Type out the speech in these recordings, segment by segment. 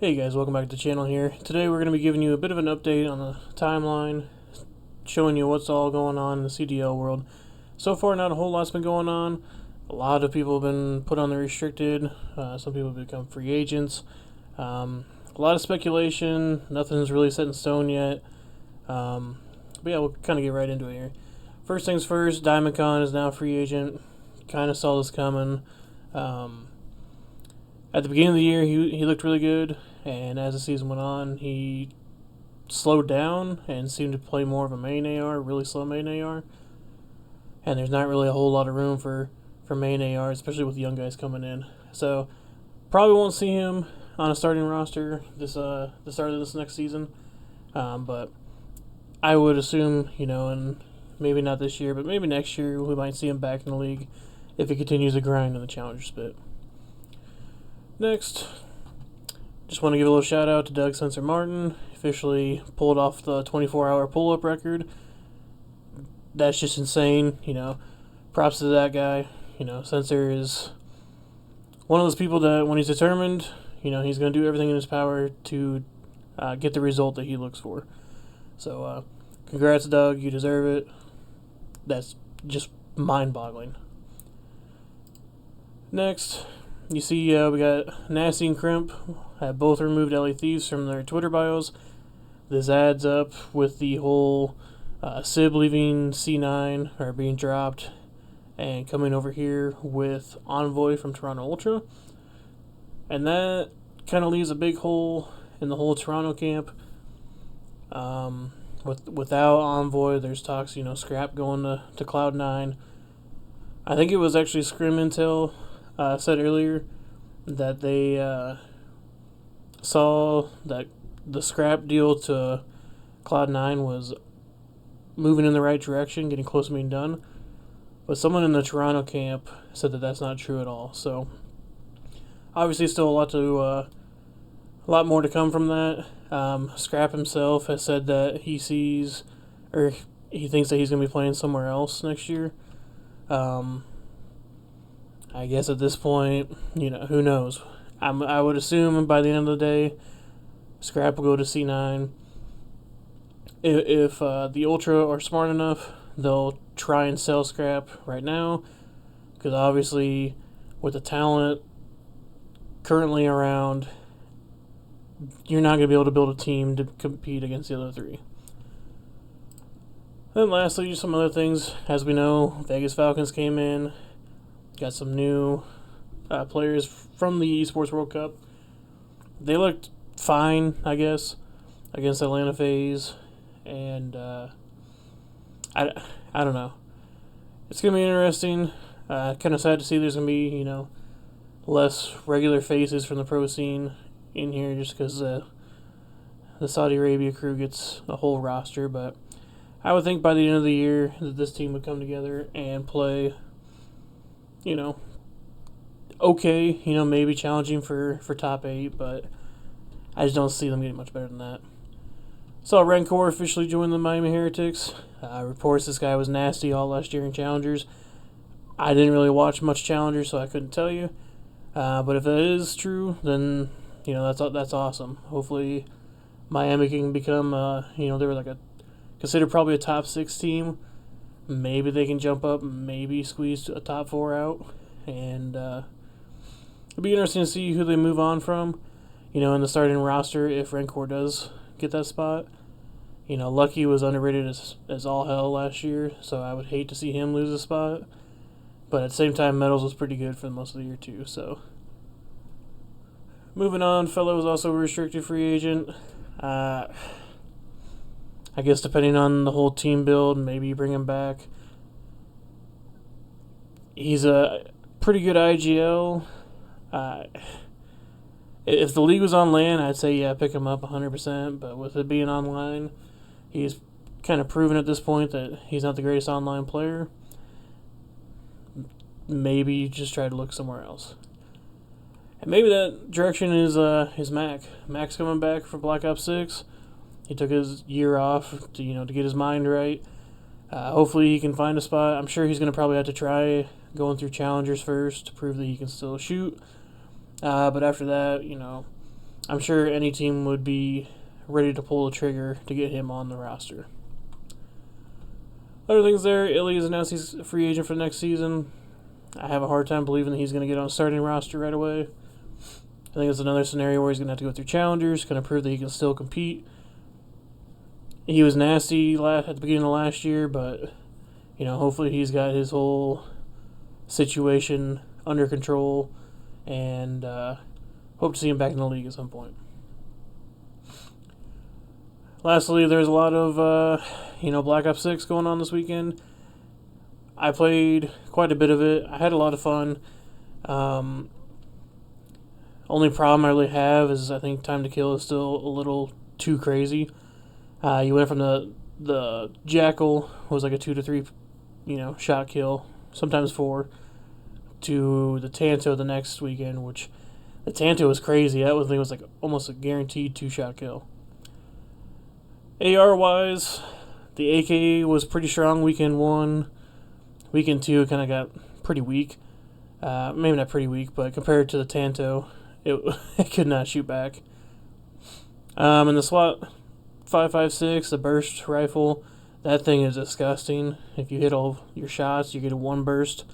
Hey guys, welcome back to the channel here. Today we're going to be giving you a bit of an update on the timeline, showing you what's all going on in the CDL world. So far, not a whole lot's been going on. A lot of people have been put on the restricted. Some people have become free agents. A lot of speculation. Nothing's really set in stone yet. But yeah, we'll kind of get right into it here. First things first, Diamond Con is now a free agent. Kind of saw this coming. At the beginning of the year, he looked really good, and as the season went on, he slowed down and seemed to play more of a main AR, really slow main AR. And there's not really a whole lot of room for main AR, especially with young guys coming in. So probably won't see him on a starting roster the start of this next season. But I would assume, and maybe not this year, but maybe next year we might see him back in the league if he continues to grind in the Challenger spit. Next, just want to give a little shout out to Doug Sensor Martin. Officially pulled off the 24-hour pull-up record. That's just insane, Props to that guy. Sensor is one of those people that when he's determined, he's going to do everything in his power to get the result that he looks for. So, congrats, Doug. You deserve it. That's just mind-boggling. Next, you see we got Nasty and Crimp have both removed LA Thieves from their Twitter bios. This adds up with the whole Sib leaving C9 or being dropped and coming over here with Envoy from Toronto Ultra. And that kind of leaves a big hole in the whole Toronto camp. Without Envoy, there's talks, Scrap going to Cloud9. I think it was actually Scrim Intel said earlier that they saw that the Scrap deal to Cloud9 was moving in the right direction, getting close to being done. But someone in the Toronto camp said that that's not true at all. So obviously, still a lot more to come from that. Scrap himself has said that he thinks that he's going to be playing somewhere else next year. I guess at this point, who knows? I would assume by the end of the day, Scrap will go to C9. If the Ultra are smart enough, they'll try and sell Scrap right now, because obviously, with the talent currently around, you're not going to be able to build a team to compete against the other three. Then lastly, just some other things. As we know, Vegas Falcons came in. Got some new players from the Esports World Cup. They looked fine, I guess, against Atlanta FaZe. And I don't know. It's going to be interesting. Kind of sad to see there's going to be, less regular faces from the pro scene in here just because the Saudi Arabia crew gets a whole roster. But I would think by the end of the year that this team would come together and play okay, maybe challenging for top 8, but I just don't see them getting much better than that. Saw Rancor officially join the Miami Heretics. Reports this guy was nasty all last year in Challengers. I didn't really watch much Challengers, so I couldn't tell you. But if that is true, then, that's awesome. Hopefully Miami can become, they were considered probably a top 6 team. Maybe they can jump up, maybe squeeze a top 4 out, and it'll be interesting to see who they move on from, in the starting roster if Rancor does get that spot. Lucky was underrated as all hell last year, so I would hate to see him lose a spot, but at the same time, Metals was pretty good for most of the year too, so. Moving on, Fellow was also a restricted free agent. I guess depending on the whole team build, maybe you bring him back. He's a pretty good IGL. If the league was on LAN, I'd say, yeah, pick him up 100%. But with it being online, he's kind of proven at this point that he's not the greatest online player. Maybe you just try to look somewhere else. And maybe that direction is Mac. Mac's coming back for Black Ops 6. He took his year off to get his mind right. Hopefully he can find a spot. I'm sure he's going to probably have to try going through challengers first to prove that he can still shoot. But after that, I'm sure any team would be ready to pull the trigger to get him on the roster. Other things there, Illy has announced he's a free agent for next season. I have a hard time believing that he's going to get on a starting roster right away. I think it's another scenario where he's going to have to go through challengers, kind of prove that he can still compete. He was nasty at the beginning of last year, but hopefully he's got his whole situation under control, and hope to see him back in the league at some point. Lastly, there's a lot of Black Ops 6 going on this weekend. I played quite a bit of it. I had a lot of fun. Only problem I really have is I think time to kill is still a little too crazy. You went from the Jackal, was like a 2 to 3 shot kill, sometimes 4, to the Tanto the next weekend, which the Tanto was crazy. That thing was like almost a guaranteed 2-shot kill. AR wise, the AK was pretty strong weekend 1. Weekend 2 kind of got pretty weak. Maybe not pretty weak, but compared to the Tanto, it could not shoot back. And the SWAT 5.56, the burst rifle, that thing is disgusting. If you hit all your shots, you get a 1 burst.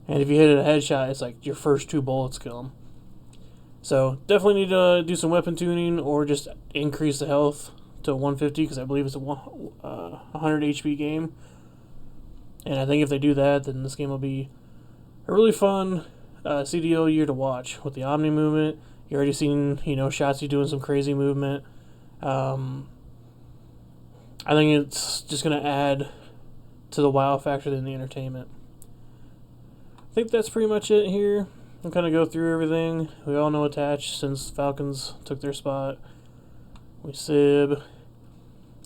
And if you hit a headshot, it's like your first 2 bullets kill them. So definitely need to do some weapon tuning or just increase the health to 150, because I believe it's a 100 HP game. And I think if they do that, then this game will be a really fun CDL year to watch with the Omni movement. You already seen Shotzi doing some crazy movement. I think it's just going to add to the wow factor in the entertainment. I think that's pretty much it here. I'll kind of go through everything. We all know Attach since Falcons took their spot. We Sib.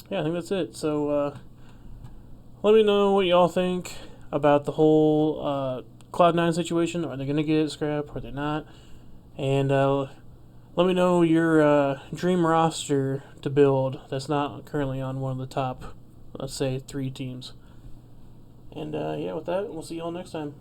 Yeah, I think that's it. So let me know what y'all think about the whole Cloud9 situation. Are they going to get it scrapped? Or are they not? And let me know your dream roster to build that's not currently on one of the top, let's say, 3 teams. And with that, we'll see y'all next time.